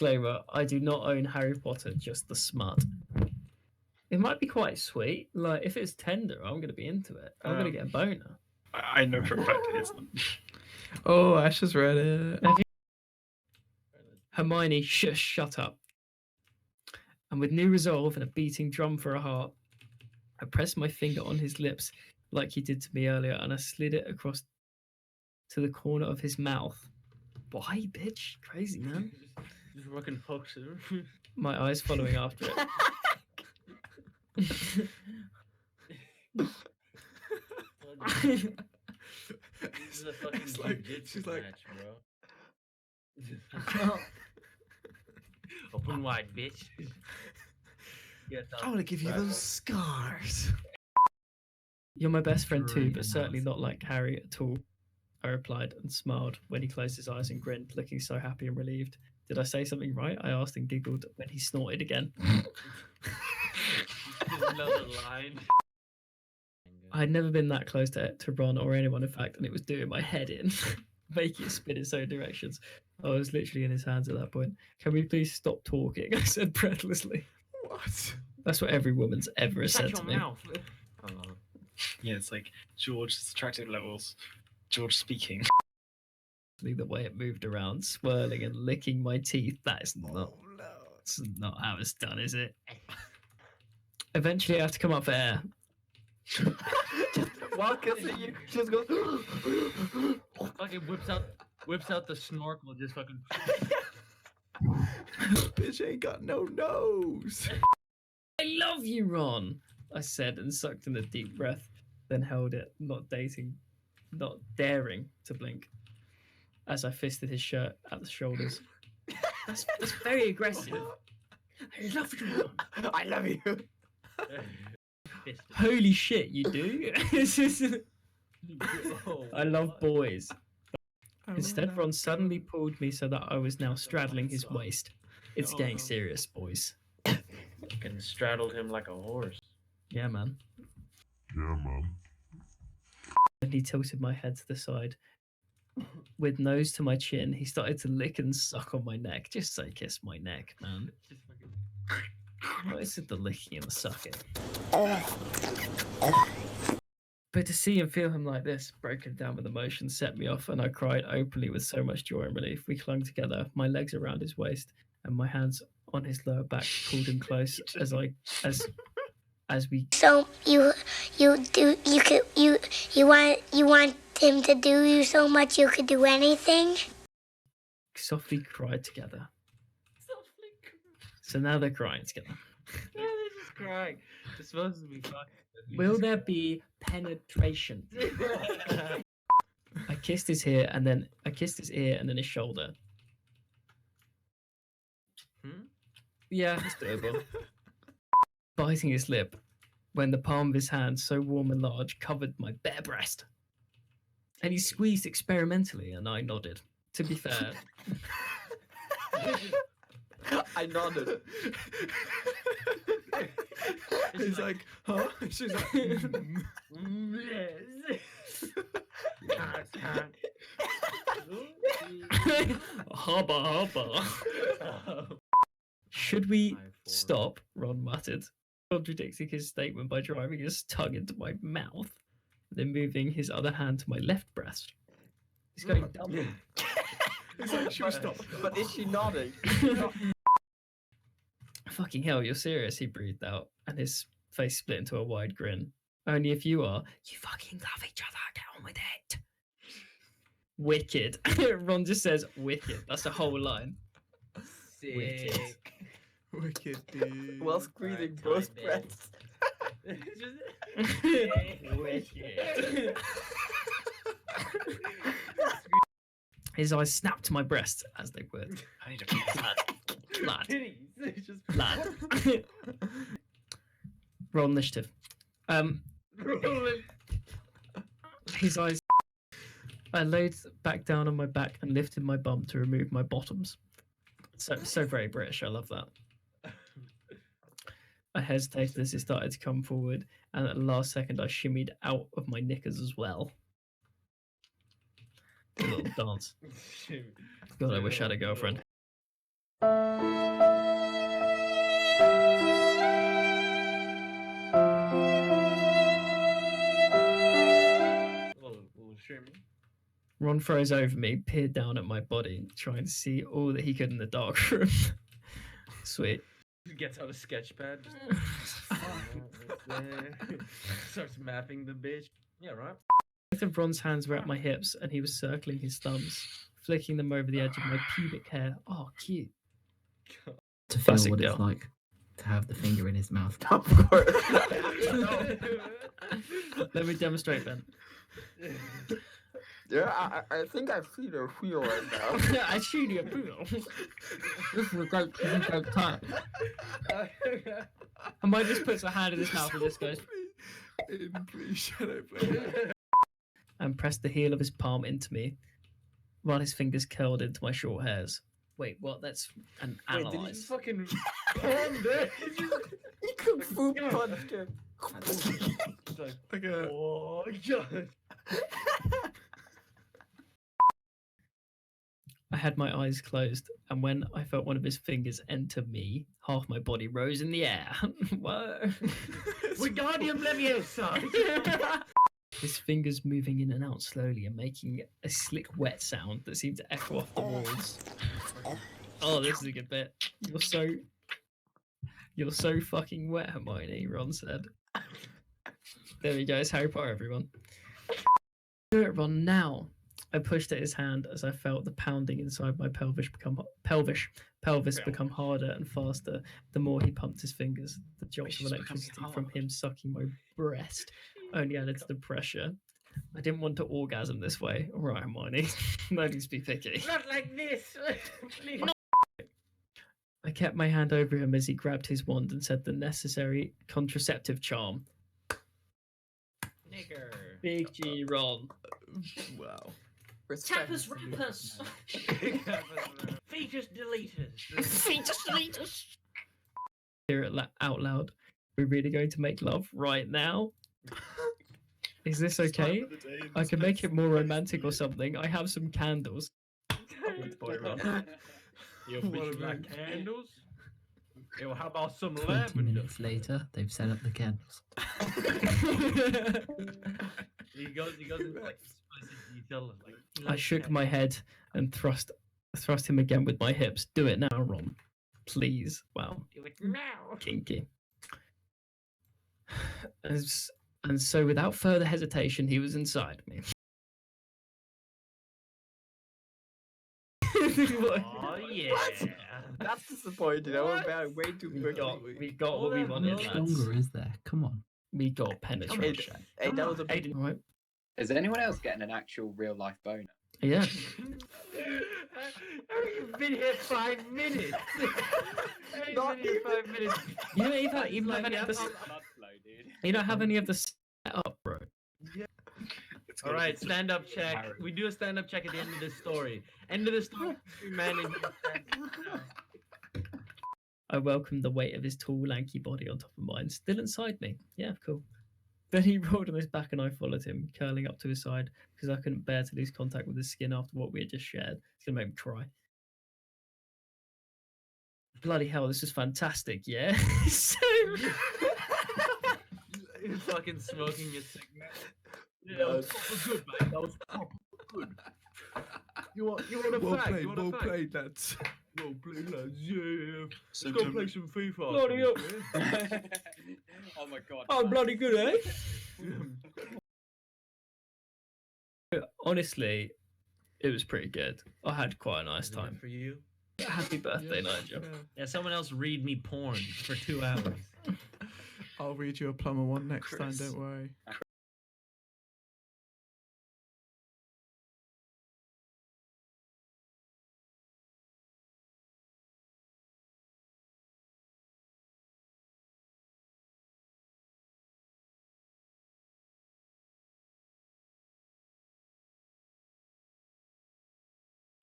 Disclaimer, I do not own Harry Potter, just the smut. It might be quite sweet. Like, if it's tender, I'm going to be into it. I'm going to get a boner. I know for a fact it isn't. Oh, Ash has read it. Hermione, shut up. And with new resolve and a beating drum for a heart, I pressed my finger on his lips like he did to me earlier, and I slid it across to the corner of his mouth. Why, bitch? Crazy, man. Just fucking pokes him. My eyes following after it. This is a fucking It's like- jiu-jitsu she's like- match, bro. Open wide, bitch. Yes, I want to give you those scars. You're my best friend too, but certainly not like Harry at all. I replied and smiled when he closed his eyes and grinned, looking so happy and relieved. Did I say something right? I asked and giggled when he snorted again. Another line. I'd never been that close to Ron or anyone, in fact, and it was doing my head in, making it spin in so many directions. I was literally in his hands at that point. Can we please stop talking? I said breathlessly. What? That's what every woman's ever said Shut to your me. mouth. Yeah, it's like George's attractive levels. George speaking. The way it moved around, swirling and licking my teeth. That is not, Oh no. that's not how it's done, is it? Eventually, I have to come up for air. While kissing you, she just goes. Fucking whips out the snorkel, just fucking. Bitch ain't got no nose. I love you, Ron, I said and sucked in a deep breath, then held it, not daring to blink, as I fisted his shirt at the shoulders. That's very aggressive. I love you, Ron. I love you. Holy shit, you do? I love boys. Instead, Ron suddenly pulled me so that I was now straddling his waist. It's getting serious, boys. Fucking straddled him like a horse. Yeah, man. And he tilted my head to the side. With nose to my chin, he started to lick and suck on my neck. Just say kiss my neck, man. Just fucking. What is it, the licking and the sucking? But to see and feel him like this, broken down with emotion, set me off, and I cried openly with so much joy and relief. We clung together, my legs around his waist, and my hands on his lower back pulled him close as we. So you want him to do you so much you could do anything? Softly cried together. So now they're crying together. Yeah, they're just crying. They're supposed to be fucking. Will there be penetration? I kissed his ear and then his shoulder. Yeah, it's doable. Biting his lip when the palm of his hand, so warm and large, covered my bare breast. And he squeezed experimentally, and I nodded. To be fair, I nodded. He's like, huh? She's like, hubba hubba. Should we stop? Ron muttered, contradicting his statement by driving his tongue into my mouth, then moving his other hand to my left breast. He's going double. he's like, should we stop? But is she nodding? Fucking hell, you're serious? He breathed out, and his face split into a wide grin. Only if you are. You fucking love each other. Get on with it. Wicked. Ron just says wicked. That's a whole line. Wicked. Sick. Wicked dude. While squeezing both Alright, breasts. Wicked. His eyes snapped to my breast as they would. I need a piece. Lad. Titties. Just Lad. Roll initiative. rolling. His eyes. I laid back down on my back and lifted my bum to remove my bottoms. So very British. I love that. I hesitated as he started to come forward, and at the last second, I shimmied out of my knickers as well. A little dance. God, I wish I had a girlfriend. Ron froze over me, peered down at my body, trying to see all that he could in the dark room. Sweet. He gets out a sketch pad. Starts mapping the bitch. Yeah, right. Both of Ron's hands were at my hips, and he was circling his thumbs, flicking them over the edge of my pubic hair. Oh, cute. To feel Classic what girl. it's like to have the finger in his mouth. Of course. Let me demonstrate, Ben. Yeah, I think I see the feel right now. I truly approve. This is a great time. I might just put a hand in his mouth and just goes Please shut up. Please. and pressed the heel of his palm into me, while his fingers curled into my short hairs. Wait, what? That's an Wait, did he analyze. just fucking palm there? He could food punched him. It's like, Like a oh god. I had my eyes closed, and when I felt one of his fingers enter me, half my body rose in the air. Whoa. Wingardium Leviosa. His fingers moving in and out slowly and making a slick wet sound that seemed to echo off the walls. Oh, this is a good bit. You're so fucking wet, Hermione, Ron said. There we go, it's Harry Potter, everyone. Do it, Ron, now. I pushed at his hand as I felt the pounding inside my pelvis become harder and faster the more he pumped his fingers. The jolts of It's becoming electricity from hard. him sucking my breast only added to the pressure. I didn't want to orgasm this way. All right, Hermione. No need to be picky. Not like this. Please. I kept my hand over him as he grabbed his wand and said the necessary contraceptive charm. Nigger. Big G, Ron. wow. Respect. rappers. Fetus deleters. Fetus deletus. Hear it out loud. We're really going to make love right now? Is this okay? I can make it more romantic or something. I have some candles. Boy, Ron. Yo, What bitch, a like man. candles? Yo, how about some 20 lavender? minutes later, they've set up the candles. He goes into like explicit detail. Like, he I likes shook candles. my head and thrust him again with my hips. Do it now, Ron. Please. Wow. Do it now. Kinky. And so without further hesitation, he was inside me. Oh yeah. That's disappointing. I went back way too We quickly. got what we Hold on, wanted, hold How on. lads. much longer is there? Come on. We got penetration. Hey, that was a big. Aiden, right? Is anyone else getting an actual real life boner? Yeah. You've been here 5 minutes. Not been here 5 minutes. You don't even have Like, any of the Blood flow, dude. you don't have any of the set up, bro. It's All got- right, it's a- stand up check. Harry. We do a stand up check at the end of this story. End of the story. Man in I welcomed the weight of his tall, lanky body on top of mine, still inside me. Yeah, cool. Then he rolled on his back and I followed him, curling up to his side because I couldn't bear to lose contact with his skin after what we had just shared. It's gonna make me cry. Bloody hell, this is fantastic, yeah? So You're fucking smoking a cigarette. Yeah, No. that was proper good, man. That was proper good. You want a Well fact? played, You want a well fact? played, lads. Well played, lads. Yeah. So Let's go to- play some FIFA. Bloody hell. Oh my god. oh, bloody good, eh? Yeah. Honestly, it was pretty good. I had quite a nice time. For you. Happy birthday, Nigel. Yeah, someone else read me porn for 2 hours. I'll read you a plumber one next Chris. time, don't worry.